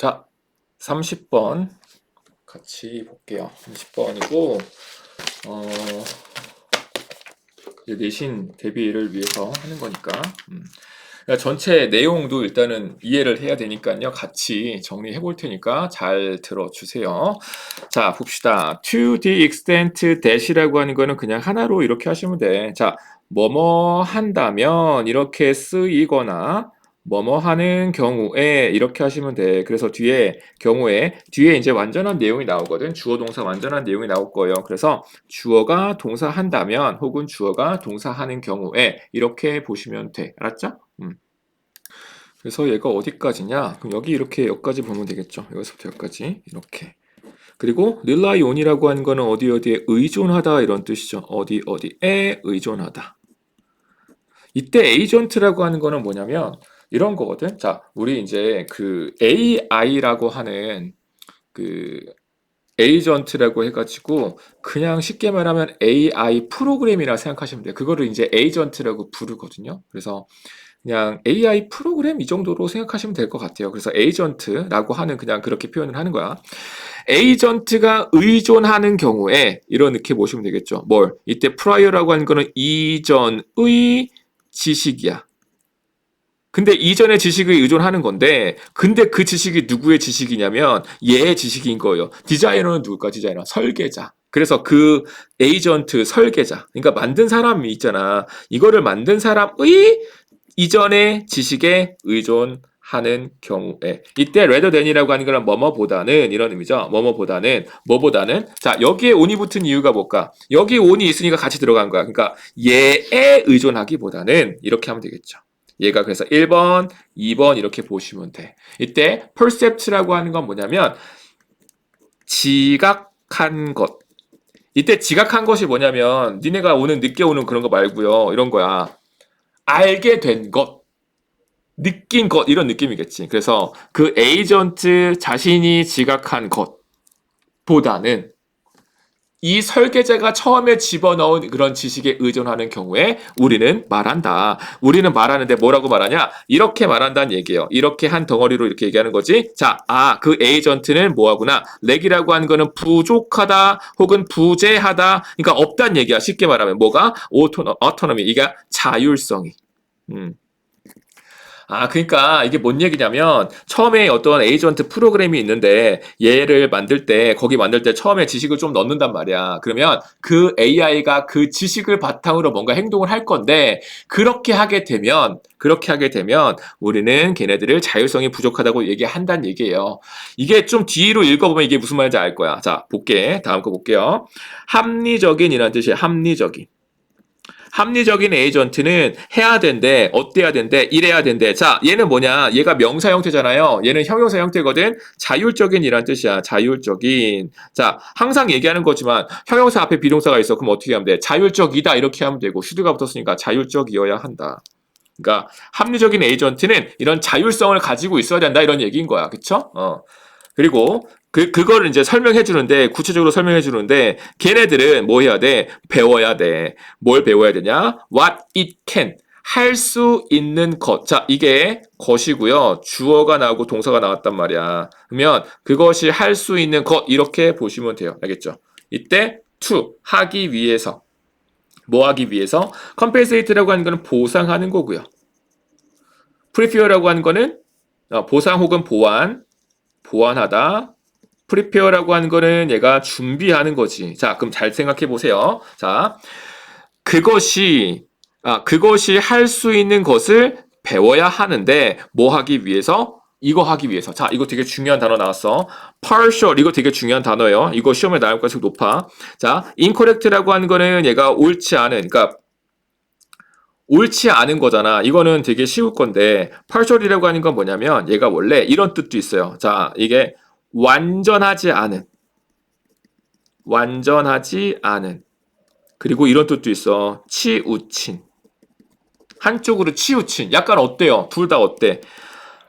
자, 30번 같이 볼게요. 30번이고 어, 내신 대비를 위해서 하는 거니까 그러니까 전체 내용도 일단은 이해를 해야 되니까요. 같이 정리해 볼 테니까 잘 들어주세요. 자, 봅시다. To the extent that이라고 하는 거는 그냥 하나로 이렇게 하시면 돼. 자, 뭐뭐 한다면 이렇게 쓰이거나 뭐뭐 하는 경우에 이렇게 하시면 돼. 그래서 뒤에 이제 완전한 내용이 나오거든. 주어 동사 완전한 내용이 나올 거예요. 그래서 주어가 동사 한다면 혹은 주어가 동사 하는 경우에 이렇게 보시면 돼. 알았죠? 그래서 얘가 어디까지냐? 그럼 여기 이렇게 여기까지 보면 되겠죠. 여기서부터 여기까지 이렇게. 그리고 rely on이라고 하는 거는 어디에 의존하다 이런 뜻이죠. 어디에 의존하다. 이때 agent라고 하는 거는 뭐냐면 이런 거거든. 자, 우리 이제 그 AI라고 하는 그 에이전트라고 해가지고 그냥 쉽게 말하면 AI 프로그램이라 생각하시면 돼요. 그거를 이제 에이전트라고 부르거든요. 그래서 그냥 AI 프로그램 이 정도로 생각하시면 될 것 같아요. 그래서 에이전트라고 하는 그냥 그렇게 표현을 하는 거야. 에이전트가 의존하는 경우에 이렇게 보시면 되겠죠. 뭘? 이때 prior라고 하는 거는 이전의 지식이야. 근데 이전의 지식을 의존하는 건데, 근데 그 지식이 누구의 지식이냐면 얘의 지식인 거예요. 디자이너는 누굴까? 디자이너. 설계자. 그래서 그 에이전트 설계자. 그러니까 만든 사람이 있잖아. 이거를 만든 사람의 이전의 지식에 의존하는 경우에 이때 rather than이라고 하는 거는 뭐뭐보다는 이런 의미죠. 뭐보다는 자, 여기에 on이 붙은 이유가 뭘까? 여기 on이 있으니까 같이 들어간 거야. 그러니까 얘에 의존하기보다는 이렇게 하면 되겠죠. 얘가 그래서 1번, 2번 이렇게 보시면 돼. 이때 percept라고 하는 건 뭐냐면 지각한 것. 이때 지각한 것이 뭐냐면 니네가 늦게 오는 그런 거 말고요. 이런 거야. 알게 된 것, 느낀 것 이런 느낌이겠지. 그래서 그 에이전트 자신이 지각한 것보다는 이 설계자가 처음에 집어넣은 그런 지식에 의존하는 경우에 우리는 말한다. 우리는 말하는데 뭐라고 말하냐? 이렇게 말한다는 얘기예요. 이렇게 한 덩어리로 이렇게 얘기하는 거지. 자, 그 에이전트는 뭐하구나? 렉이라고 하는 거는 부족하다 혹은 부재하다. 그러니까 없다는 얘기야. 쉽게 말하면 뭐가? 오토노미. 이게 자율성이. 그러니까 이게 뭔 얘기냐면 처음에 어떤 에이전트 프로그램이 있는데 얘를 만들 때 거기 만들 때 처음에 지식을 좀 넣는단 말이야. 그러면 그 AI가 그 지식을 바탕으로 뭔가 행동을 할 건데 그렇게 하게 되면 우리는 걔네들을 자율성이 부족하다고 얘기한다는 얘기예요. 이게 좀 뒤로 읽어보면 이게 무슨 말인지 알 거야. 자, 볼게. 다음 거 볼게요. 합리적인이라는 뜻이에요. 합리적인 에이전트는 해야 된대, 어때야 된대, 이래야 된대. 자, 얘는 뭐냐? 얘가 명사 형태잖아요. 얘는 형용사 형태거든. 자율적인이란 뜻이야. 자율적인. 자, 항상 얘기하는 거지만 형용사 앞에 비동사가 있어. 그럼 어떻게 하면 돼? 자율적이다 이렇게 하면 되고 슈드가 붙었으니까 자율적이어야 한다. 그러니까 합리적인 에이전트는 이런 자율성을 가지고 있어야 된다 이런 얘기인 거야. 그쵸? 그리고 그거를 이제 설명해 주는데, 구체적으로 설명해 주는데, 걔네들은 뭐 해야 돼? 배워야 돼. 뭘 배워야 되냐? What it can. 할 수 있는 것. 자, 이게 것이고요. 주어가 나오고 동사가 나왔단 말이야. 그러면 그것이 할 수 있는 것. 이렇게 보시면 돼요. 알겠죠? 이때 to. 하기 위해서. 뭐 하기 위해서? compensate라고 하는 거는 보상하는 거고요. prepare라고 하는 거는 보상 혹은 보완하다. prepare라고 하는 거는 얘가 준비하는 거지. 자, 그럼 잘 생각해 보세요. 자, 그것이 할 수 있는 것을 배워야 하는데 뭐 하기 위해서? 이거 하기 위해서. 자, 이거 되게 중요한 단어 나왔어. partial 이거 되게 중요한 단어예요. 이거 시험에 나올 가능성이 높아. 자, incorrect라고 하는 거는 얘가 옳지 않은, 그러니까 옳지 않은 거잖아. 이거는 되게 쉬울 건데 partial이라고 하는 건 뭐냐면 얘가 원래 이런 뜻도 있어요. 자, 이게 완전하지 않은. 그리고 이런 뜻도 있어. 치우친. 한쪽으로 치우친. 약간 어때요? 둘 다 어때?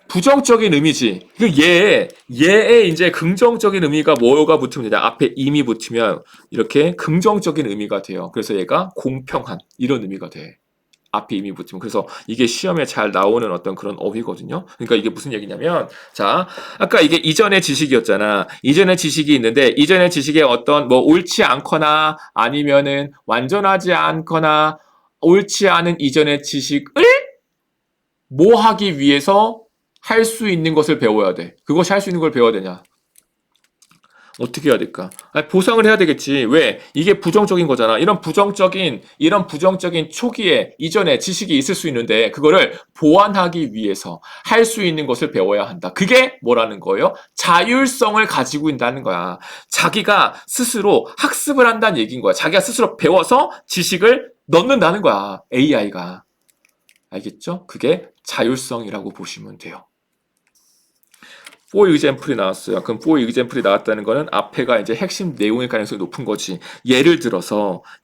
부정적인 의미지. 얘의 이제 긍정적인 의미가 뭐가 붙으면 되냐? 앞에 임이 붙으면 이렇게 긍정적인 의미가 돼요. 그래서 얘가 공평한 이런 의미가 돼. 앞에 이미 붙으면. 그래서 이게 시험에 잘 나오는 어떤 그런 어휘거든요. 그러니까 이게 무슨 얘기냐면, 자, 아까 이게 이전의 지식이었잖아. 이전의 지식이 있는데, 이전의 지식에 어떤 뭐 옳지 않거나 아니면은 완전하지 않거나 옳지 않은 이전의 지식을 뭐 하기 위해서 할 수 있는 것을 배워야 돼. 그것이 할 수 있는 걸 배워야 되냐? 어떻게 해야 될까? 아니, 보상을 해야 되겠지. 왜? 이게 부정적인 거잖아. 이런 부정적인 초기에, 이전에 지식이 있을 수 있는데, 그거를 보완하기 위해서 할 수 있는 것을 배워야 한다. 그게 뭐라는 거예요? 자율성을 가지고 있다는 거야. 자기가 스스로 학습을 한다는 얘기인 거야. 자기가 스스로 배워서 지식을 넣는다는 거야. AI가. 알겠죠? 그게 자율성이라고 보시면 돼요. for example이 나왔어요. 그럼 for example이 나왔다는 거는 앞에가 이제 핵심 내용일 가능성이 높은 거지. 예를 들어서고요.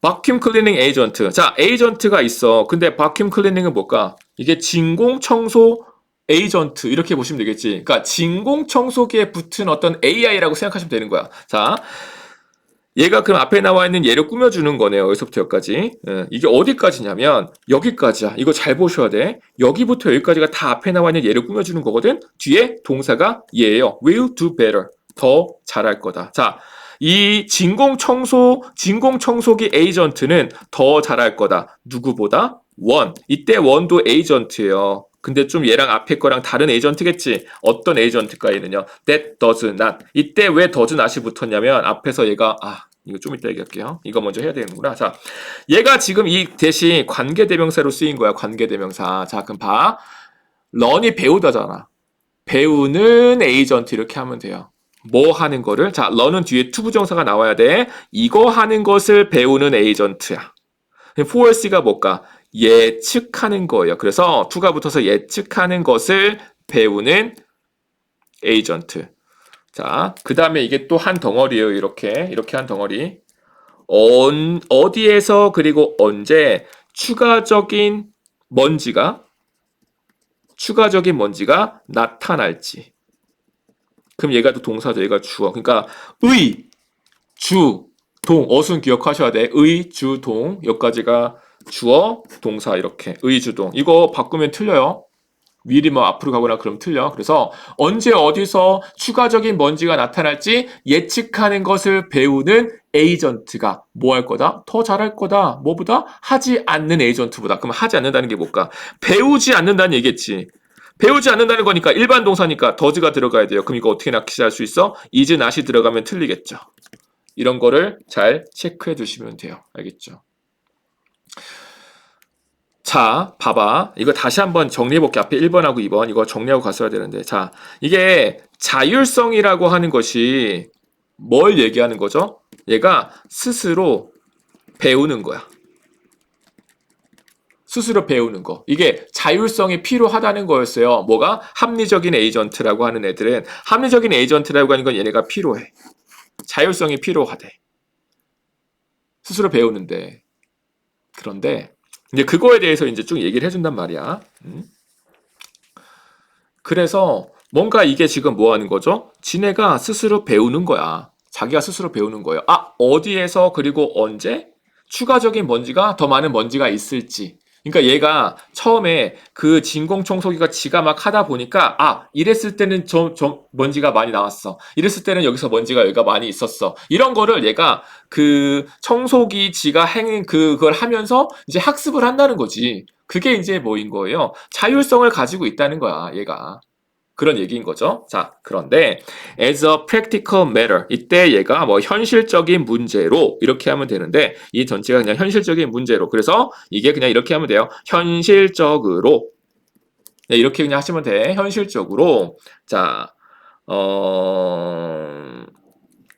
vacuum cleaning agent. 자, 에이전트가 있어. 근데 vacuum cleaning은 뭘까? 이게 진공 청소 에이전트 이렇게 보시면 되겠지. 그러니까 진공 청소기에 붙은 어떤 AI라고 생각하시면 되는 거야. 자, 얘가 그럼 앞에 나와 있는 예를 꾸며주는 거네요. 여기서부터 여기까지. 이게 어디까지냐면 여기까지야. 이거 잘 보셔야 돼. 여기부터 여기까지가 다 앞에 나와 있는 예를 꾸며주는 거거든. 뒤에 동사가 얘예요. will do better. 더 잘할 거다. 자, 이 진공 청소기 에이전트는 더 잘할 거다. 누구보다? 원. 이때 원도 에이전트예요. 근데 좀 얘랑 앞에 거랑 다른 에이전트겠지. 어떤 에이전트가 얘는요. That does not. 이때 왜 does not이 붙었냐면 앞에서 얘가 이거 좀 이따 얘기할게요. 이거 먼저 해야 되는구나. 자, 얘가 지금 이 대신 관계대명사로 쓰인 거야. 관계대명사. 자, 그럼 봐. 런이 배우다잖아. 배우는 에이전트 이렇게 하면 돼요. 뭐 하는 거를? 자, 런은 뒤에 투부정사가 나와야 돼. 이거 하는 것을 배우는 에이전트야. foresee가 뭘까? 예측하는 거예요. 그래서 to가 붙어서 예측하는 것을 배우는 에이전트. 자, 그 다음에 이게 또 한 덩어리예요. 이렇게 한 덩어리. 어디에서 그리고 언제 추가적인 먼지가 나타날지. 그럼 얘가 또 동사죠. 얘가 주어. 그러니까 의, 주, 동. 어순 기억하셔야 돼. 의, 주, 동. 여기까지가 주어, 동사 이렇게. 의, 주, 동. 이거 바꾸면 틀려요. 미리 뭐 앞으로 가거나 그럼 틀려. 그래서 언제 어디서 추가적인 먼지가 나타날지 예측하는 것을 배우는 에이전트가 뭐 할 거다? 더 잘할 거다. 뭐보다? 하지 않는 에이전트보다. 그럼 하지 않는다는 게 뭘까? 배우지 않는다는 얘기겠지. 배우지 않는다는 거니까 일반 동사니까 does가 들어가야 돼요. 그럼 이거 어떻게 낚시할 수 있어? is not이 들어가면 틀리겠죠. 이런 거를 잘 체크해 두시면 돼요. 알겠죠? 자, 봐봐. 이거 다시 한번 정리해볼게. 앞에 1번하고 2번. 이거 정리하고 갔어야 되는데. 자, 이게 자율성이라고 하는 것이 뭘 얘기하는 거죠? 얘가 스스로 배우는 거야. 스스로 배우는 거. 이게 자율성이 필요하다는 거였어요. 뭐가? 합리적인 에이전트라고 하는 애들은 합리적인 에이전트라고 하는 건 얘네가 필요해. 자율성이 필요하대. 스스로 배우는데. 그런데 이제 그거에 대해서 이제 쭉 얘기를 해준단 말이야. 그래서 뭔가 이게 지금 뭐 하는 거죠? 지네가 스스로 배우는 거야. 자기가 스스로 배우는 거예요. 어디에서 그리고 언제 추가적인 먼지가 더 많은 먼지가 있을지. 그러니까 얘가 처음에 그 진공 청소기가 지가 막 하다 보니까 이랬을 때는 좀 먼지가 많이 나왔어. 이랬을 때는 여기서 먼지가 여기가 많이 있었어. 이런 거를 얘가 그 청소기 지가 그걸 하면서 이제 학습을 한다는 거지. 그게 이제 뭐인 거예요? 자율성을 가지고 있다는 거야, 얘가. 그런 얘기인 거죠. 자, 그런데 as a practical matter 이때 얘가 뭐 현실적인 문제로 이렇게 하면 되는데 이 전체가 그냥 현실적인 문제로 그래서 이게 그냥 이렇게 하면 돼요. 현실적으로 네, 이렇게 그냥 하시면 돼. 현실적으로 자,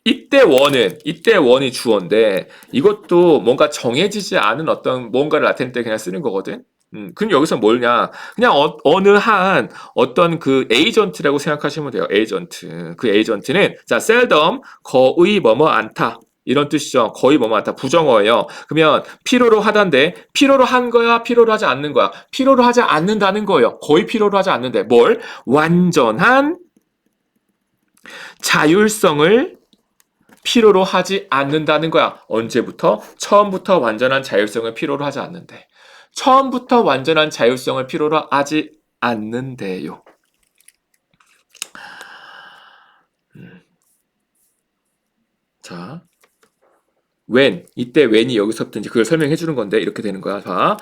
이때 원이 주어인데 이것도 뭔가 정해지지 않은 어떤 뭔가를 나타낼 때 그냥 쓰는 거거든. 그럼 여기서 뭐냐? 그냥 어느 한 어떤 그 에이전트라고 생각하시면 돼요. 에이전트. 그 에이전트는 자, seldom 거의 뭐뭐 않다. 이런 뜻이죠. 거의 뭐뭐 않다. 부정어예요. 그러면 필요로 하단데 필요로 한 거야? 필요로 하지 않는 거야? 필요로 하지 않는다는 거예요. 거의 필요로 하지 않는데 뭘? 완전한 자율성을 필요로 하지 않는다는 거야. 언제부터? 처음부터 완전한 자율성을 필요로 하지 않는데. 처음부터 완전한 자율성을 필요로 하지 않는데요. 자, when 이때 when이 여기서부터 이제 그걸 설명해 주는 건데 이렇게 되는 거야. 자,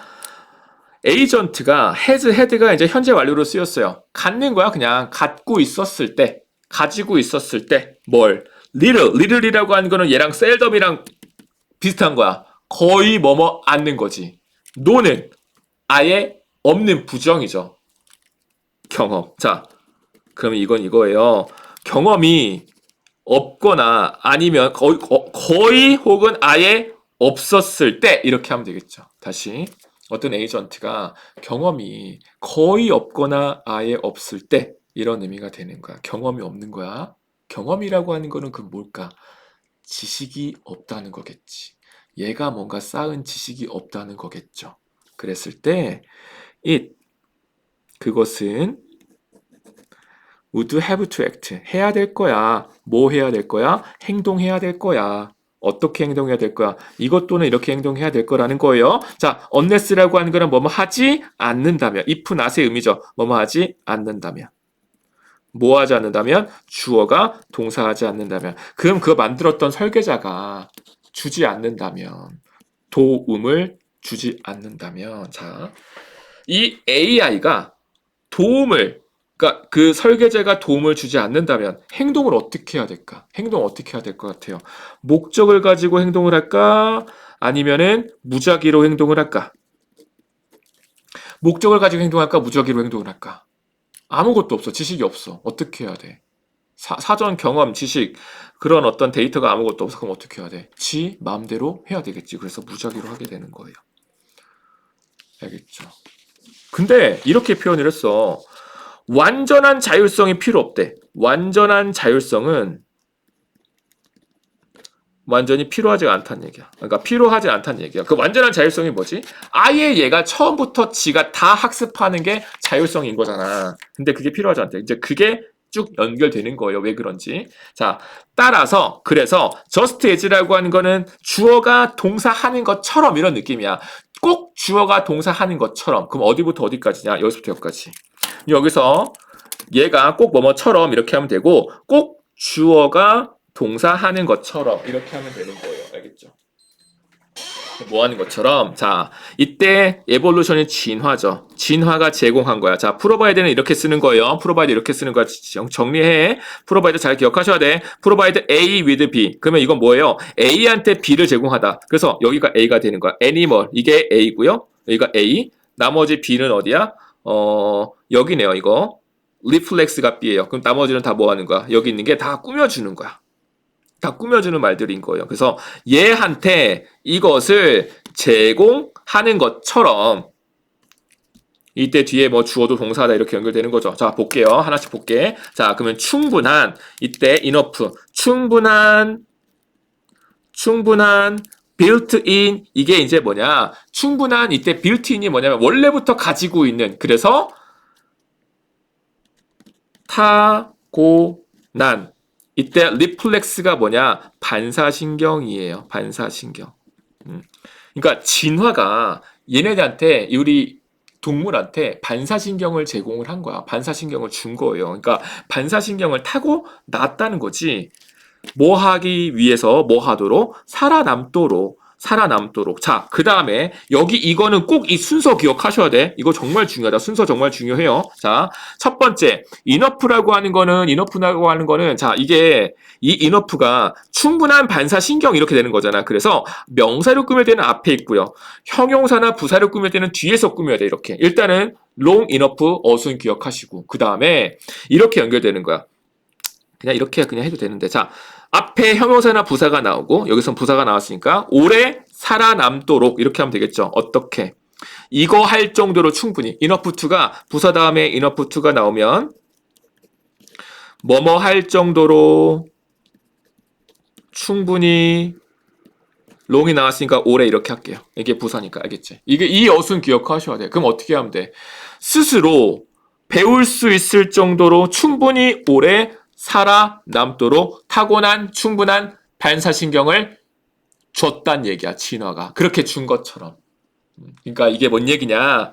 에이전트가 헤드가 이제 현재 완료로 쓰였어요. 갖는 거야. 그냥 갖고 있었을 때, 가지고 있었을 때 뭘? little이라고 하는 거는 얘랑 seldom이랑 비슷한 거야. 거의 뭐뭐 않는 거지. no는 아예 없는 부정이죠. 경험. 자, 그러면 이건 이거예요. 경험이 없거나 아니면 거의 혹은 아예 없었을 때 이렇게 하면 되겠죠. 다시 어떤 에이전트가 경험이 거의 없거나 아예 없을 때 이런 의미가 되는 거야. 경험이 없는 거야. 경험이라고 하는 거는 그 뭘까? 지식이 없다는 거겠지. 얘가 뭔가 쌓은 지식이 없다는 거겠죠. 그랬을 때 그것은 would have to act. 해야 될 거야. 뭐 해야 될 거야? 행동해야 될 거야. 어떻게 행동해야 될 거야? 이것 또는 이렇게 행동해야 될 거라는 거예요. 자, unless라고 하는 거는 뭐뭐 하지 않는다면. if not의 의미죠. 뭐뭐 하지 않는다면. 뭐 하지 않는다면? 주어가 동사하지 않는다면. 그럼 그거 만들었던 설계자가 주지 않는다면. 도움을 주지 않는다면. 자, 이 AI가 그러니까 그 설계자가 도움을 주지 않는다면 행동을 어떻게 해야 될까? 행동 어떻게 해야 될 것 같아요? 목적을 가지고 행동을 할까? 아니면은 무작위로 행동을 할까? 목적을 가지고 행동할까? 무작위로 행동을 할까? 아무것도 없어. 지식이 없어. 어떻게 해야 돼? 사전 경험, 지식 그런 어떤 데이터가 아무것도 없어. 그럼 어떻게 해야 돼? 지 마음대로 해야 되겠지. 그래서 무작위로 하게 되는 거예요. 알겠죠? 근데 이렇게 표현을 했어. 완전한 자율성이 필요 없대. 완전한 자율성은 완전히 필요하지 않다는 얘기야. 그러니까 필요하지 않다는 얘기야. 그 완전한 자율성이 뭐지? 아예 얘가 처음부터 지가 다 학습하는 게 자율성인 거잖아. 근데 그게 필요하지 않대. 이제 그게 쭉 연결되는 거예요. 왜 그런지. 자, 따라서 그래서 just as라고 하는 거는 주어가 동사하는 것처럼 이런 느낌이야. 꼭 주어가 동사하는 것처럼. 그럼 어디부터 어디까지냐? 여기서부터 여기까지. 여기서 얘가 꼭 뭐뭐처럼 이렇게 하면 되고 꼭 주어가 동사하는 것처럼 이렇게 하면 되는 거예요. 알겠죠? 뭐 하는 것처럼. 자, 이때 에볼루션이 진화죠. 진화가 제공한 거야. 자, 프로바이드는 이렇게 쓰는 거예요. 프로바이드 이렇게 쓰는 거야. 정리해. 프로바이드 잘 기억하셔야 돼. 프로바이드 A with B. 그러면 이건 뭐예요? A한테 B를 제공하다. 그래서 여기가 A가 되는 거야. 애니멀. 이게 A고요. 여기가 A. 나머지 B는 어디야? 여기네요. 이거. 리플렉스가 B예요. 그럼 나머지는 다 뭐 하는 거야? 여기 있는 게 다 꾸며주는 거야. 다 꾸며주는 말들인 거예요. 그래서 얘한테 이것을 제공하는 것처럼 이때 뒤에 뭐 주어도 동사다 이렇게 연결되는 거죠. 자, 볼게요. 하나씩 볼게. 자, 그러면 충분한 이때 enough 충분한 built in 이게 이제 뭐냐? 충분한 이때 built in이 뭐냐면 원래부터 가지고 있는 그래서 타고난 이때 리플렉스가 뭐냐? 반사신경이에요. 반사신경. 그러니까 진화가 얘네들한테 우리 동물한테 반사신경을 제공을 한 거야. 반사신경을 준 거예요. 그러니까 반사신경을 타고 났다는 거지. 뭐 하기 위해서 뭐 하도록? 살아남도록. 자, 그 다음에 여기 이거는 꼭 이 순서 기억하셔야 돼. 이거 정말 중요하다. 순서 정말 중요해요. 자, 첫 번째 enough라고 하는 거는 자, 이게 이 enough가 충분한 반사신경 이렇게 되는 거잖아. 그래서 명사를 꾸밀 때는 앞에 있고요. 형용사나 부사를 꾸밀 때는 뒤에서 꾸며야 돼. 이렇게. 일단은 long enough 어순 기억하시고 그 다음에 이렇게 연결되는 거야. 그냥 이렇게 그냥 해도 되는데 자 앞에 형용사나 부사가 나오고 여기선 부사가 나왔으니까 오래 살아남도록 이렇게 하면 되겠죠. 어떻게? 이거 할 정도로 충분히 enough to가 부사 다음에 enough to가 나오면 뭐뭐 할 정도로 충분히 long이 나왔으니까 오래 이렇게 할게요. 이게 부사니까 알겠지? 이게 이 어순 기억하셔야 돼. 그럼 어떻게 하면 돼? 스스로 배울 수 있을 정도로 충분히 오래 살아남도록 타고난 충분한 반사신경을 줬단 얘기야, 진화가. 그렇게 준 것처럼. 그러니까 이게 뭔 얘기냐?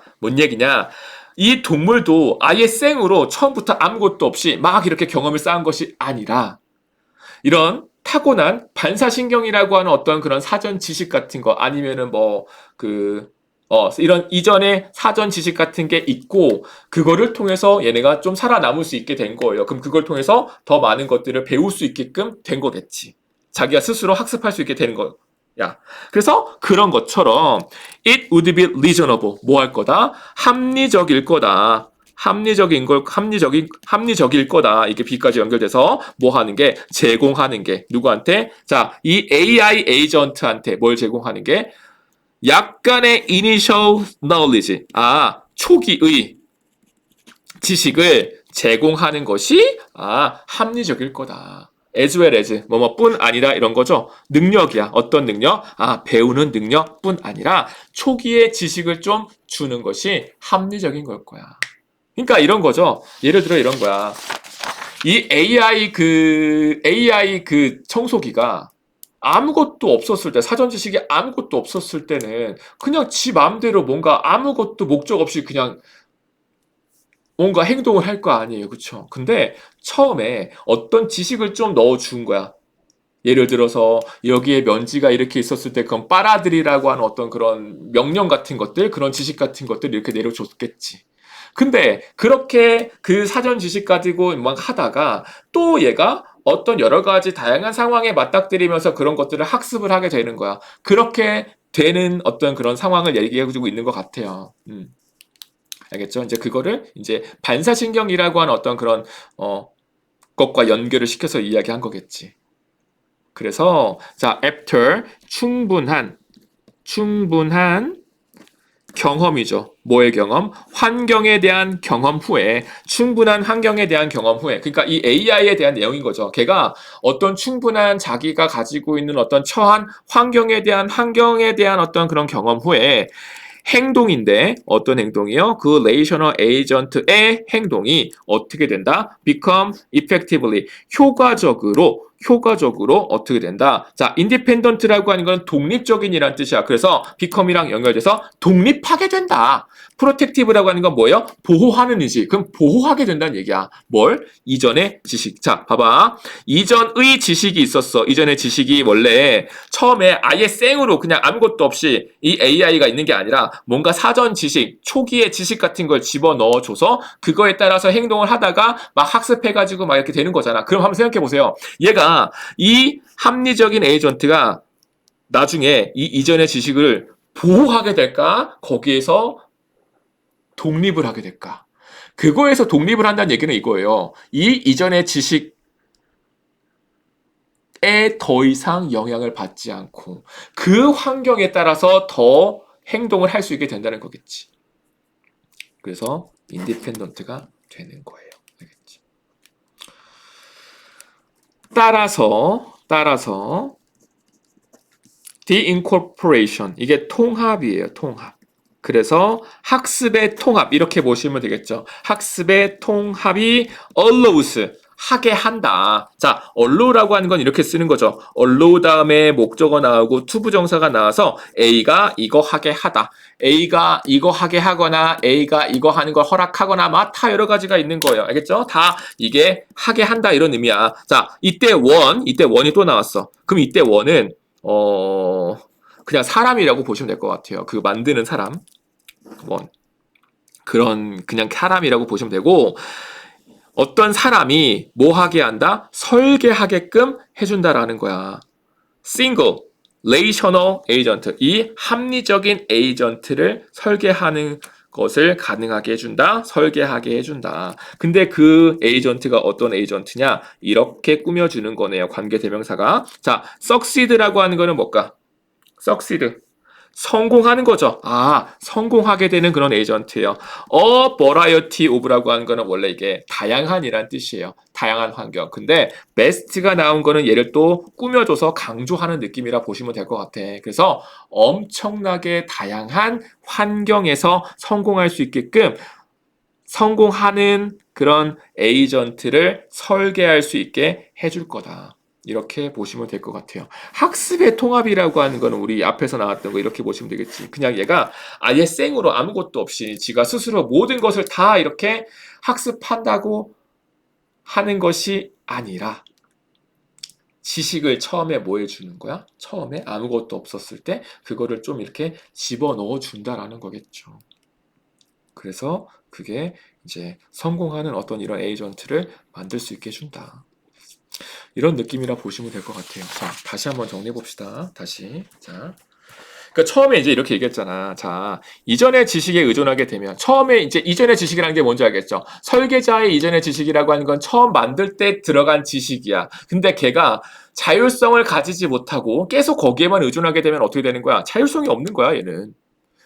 이 동물도 아예 생으로 처음부터 아무것도 없이 막 이렇게 경험을 쌓은 것이 아니라 이런 타고난 반사신경이라고 하는 어떤 그런 사전 지식 같은 거 아니면은 이런 이전에 사전 지식 같은 게 있고 그거를 통해서 얘네가 좀 살아남을 수 있게 된 거예요. 그럼 그걸 통해서 더 많은 것들을 배울 수 있게끔 된 거겠지. 자기가 스스로 학습할 수 있게 되는 거야. 그래서 그런 것처럼 it would be reasonable 뭐 할 거다? 합리적일 거다. 합리적일 거다. 이게 B까지 연결돼서 뭐 하는 게 제공하는 게 누구한테? 자, 이 AI 에이전트한테 뭘 제공하는 게 약간의 initial knowledge, 초기의 지식을 제공하는 것이 합리적일 거다. as well as 뭐뭐뿐 아니라 이런 거죠. 능력이야. 어떤 능력? 배우는 능력뿐 아니라 초기의 지식을 좀 주는 것이 합리적인 걸 거야. 그러니까 이런 거죠. 예를 들어 이런 거야. 이 AI 청소기가 아무것도 없었을 때, 사전 지식이 아무것도 없었을 때는 그냥 지 마음대로 뭔가 아무것도 목적 없이 그냥 뭔가 행동을 할 거 아니에요. 그쵸? 근데 처음에 어떤 지식을 좀 넣어준 거야. 예를 들어서 여기에 먼지가 이렇게 있었을 때 그건 빨아들이라고 하는 어떤 그런 명령 같은 것들, 그런 지식 같은 것들 이렇게 내려줬겠지. 근데 그렇게 그 사전 지식 가지고 막 하다가 또 얘가 어떤 여러 가지 다양한 상황에 맞닥뜨리면서 그런 것들을 학습을 하게 되는 거야. 그렇게 되는 어떤 그런 상황을 얘기해주고 있는 것 같아요. 알겠죠? 이제 그거를 이제 반사신경이라고 하는 어떤 그런 것과 연결을 시켜서 이야기한 거겠지. 그래서 자, after 충분한 경험이죠. 뭐의 경험? 환경에 대한 경험 후에 충분한 환경에 대한 경험 후에 그러니까 이 AI에 대한 내용인 거죠. 걔가 어떤 충분한 자기가 가지고 있는 어떤 처한 환경에 대한 어떤 그런 경험 후에 행동인데 어떤 행동이요? 그 relational agent의 행동이 어떻게 된다? become effectively 효과적으로 어떻게 된다? 자, independent라고 하는 건 독립적인이란 뜻이야. 그래서 become이랑 연결돼서 독립하게 된다. protective라고 하는 건 뭐예요? 보호하는 의지. 그럼 보호하게 된다는 얘기야. 뭘? 이전의 지식. 자, 봐봐. 이전의 지식이 있었어. 이전의 지식이 원래 처음에 아예 생으로 그냥 아무것도 없이 이 AI가 있는 게 아니라 뭔가 사전 지식, 초기의 지식 같은 걸 집어넣어줘서 그거에 따라서 행동을 하다가 막 학습해가지고 막 이렇게 되는 거잖아. 그럼 한번 생각해보세요. 얘가 이 합리적인 에이전트가 나중에 이 이전의 지식을 보호하게 될까? 거기에서 독립을 하게 될까? 그거에서 독립을 한다는 얘기는 이거예요. 이 이전의 지식에 더 이상 영향을 받지 않고 그 환경에 따라서 더 행동을 할 수 있게 된다는 거겠지. 그래서 인디펜던트가 되는 거예요. 알겠지? 따라서 de-incorporation 이게 통합이에요. 통합. 그래서 학습의 통합 이렇게 보시면 되겠죠. 학습의 통합이 allows 하게 한다. 자, allow라고 하는 건 이렇게 쓰는 거죠. allow 다음에 목적어 나오고 투부정사가 나와서 A가 이거 하게 하다. A가 이거 하게 하거나 A가 이거 하는 걸 허락하거나 막 다 여러 가지가 있는 거예요. 알겠죠? 다 이게 하게 한다 이런 의미야. 자, 이때 원이 또 나왔어. 그럼 이때 원은 그냥 사람이라고 보시면 될 것 같아요. 그 만드는 사람. 그런 그냥 사람이라고 보시면 되고 어떤 사람이 뭐 하게 한다? 설계하게끔 해준다라는 거야. Single, relational agent. 이 합리적인 에이전트를 설계하는 것을 가능하게 해준다. 설계하게 해준다. 근데 그 에이전트가 어떤 에이전트냐? 이렇게 꾸며주는 거네요. 관계대명사가. 자, succeed라고 하는 거는 뭘까? succeed. 성공하는 거죠. 성공하게 되는 그런 에이전트예요. variety of라고 하는 거는 원래 이게 다양한이란 뜻이에요. 다양한 환경. 근데 best가 나온 거는 얘를 또 꾸며줘서 강조하는 느낌이라 보시면 될 것 같아. 그래서 엄청나게 다양한 환경에서 성공할 수 있게끔 성공하는 그런 에이전트를 설계할 수 있게 해줄 거다. 이렇게 보시면 될 것 같아요. 학습의 통합이라고 하는 거는 우리 앞에서 나왔던 거 이렇게 보시면 되겠지. 그냥 얘가 아예 생으로 아무것도 없이 지가 스스로 모든 것을 다 이렇게 학습한다고 하는 것이 아니라 지식을 처음에 뭐 해주는 거야? 처음에 아무것도 없었을 때 그거를 좀 이렇게 집어넣어 준다라는 거겠죠. 그래서 그게 이제 성공하는 어떤 이런 에이전트를 만들 수 있게 해준다. 이런 느낌이라 보시면 될 것 같아요. 자, 다시 한번 정리해 봅시다. 다시. 자. 그러니까 처음에 이제 이렇게 얘기했잖아. 자, 이전의 지식에 의존하게 되면 처음에 이제 이전의 지식이라는 게 뭔지 알겠죠? 설계자의 이전의 지식이라고 하는 건 처음 만들 때 들어간 지식이야. 근데 걔가 자율성을 가지지 못하고 계속 거기에만 의존하게 되면 어떻게 되는 거야? 자율성이 없는 거야, 얘는.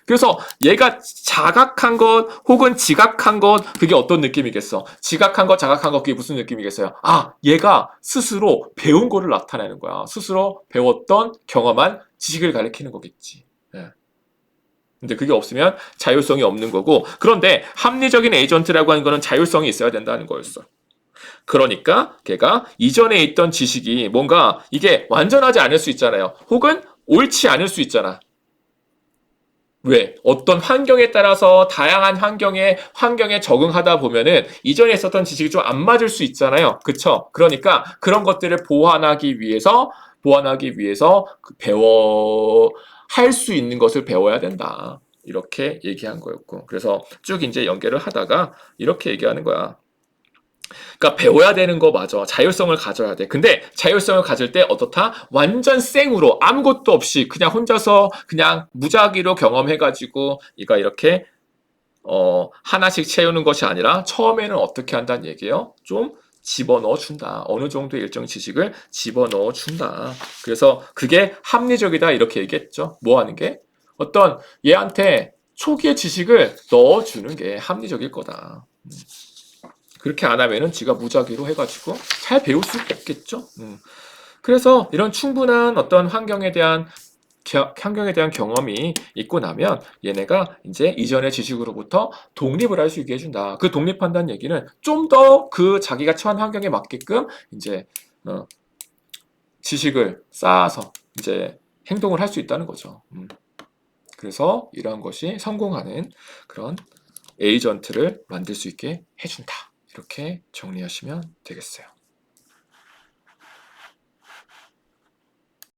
그래서 얘가 자각한 것 혹은 지각한 것 그게 어떤 느낌이겠어? 지각한 것, 자각한 것 그게 무슨 느낌이겠어요? 아, 얘가 스스로 배운 거를 나타내는 거야. 스스로 배웠던 경험한 지식을 가리키는 거겠지. 예. 근데 그게 없으면 자율성이 없는 거고 그런데 합리적인 에이전트라고 하는 거는 자율성이 있어야 된다는 거였어. 그러니까 걔가 이전에 있던 지식이 뭔가 이게 완전하지 않을 수 있잖아요. 혹은 옳지 않을 수 있잖아. 왜? 어떤 환경에 따라서 다양한 환경에 적응하다 보면은 이전에 있었던 지식이 좀 안 맞을 수 있잖아요. 그쵸? 그러니까 그런 것들을 보완하기 위해서 할 수 있는 것을 배워야 된다. 이렇게 얘기한 거였고. 그래서 쭉 이제 연결을 하다가 이렇게 얘기하는 거야. 그러니까 배워야 되는 거 맞아. 자율성을 가져야 돼. 근데 자율성을 가질 때 어떻다? 완전 생으로 아무것도 없이 그냥 혼자서 그냥 무작위로 경험해가지고 이가 이렇게 하나씩 채우는 것이 아니라 처음에는 어떻게 한다는 얘기예요? 좀 집어넣어 준다. 어느 정도의 일정 지식을 집어넣어 준다. 그래서 그게 합리적이다 이렇게 얘기했죠. 뭐 하는 게? 어떤 얘한테 초기의 지식을 넣어주는 게 합리적일 거다. 그렇게 안 하면은 지가 무작위로 해가지고 잘 배울 수 없겠죠. 그래서 이런 충분한 어떤 환경에 대한 경험이 있고 나면 얘네가 이제 이전의 지식으로부터 독립을 할 수 있게 해준다. 그 독립한다는 얘기는 좀 더 그 자기가 처한 환경에 맞게끔 이제 지식을 쌓아서 이제 행동을 할 수 있다는 거죠. 그래서 이러한 것이 성공하는 그런 에이전트를 만들 수 있게 해준다. 이렇게 정리하시면 되겠어요.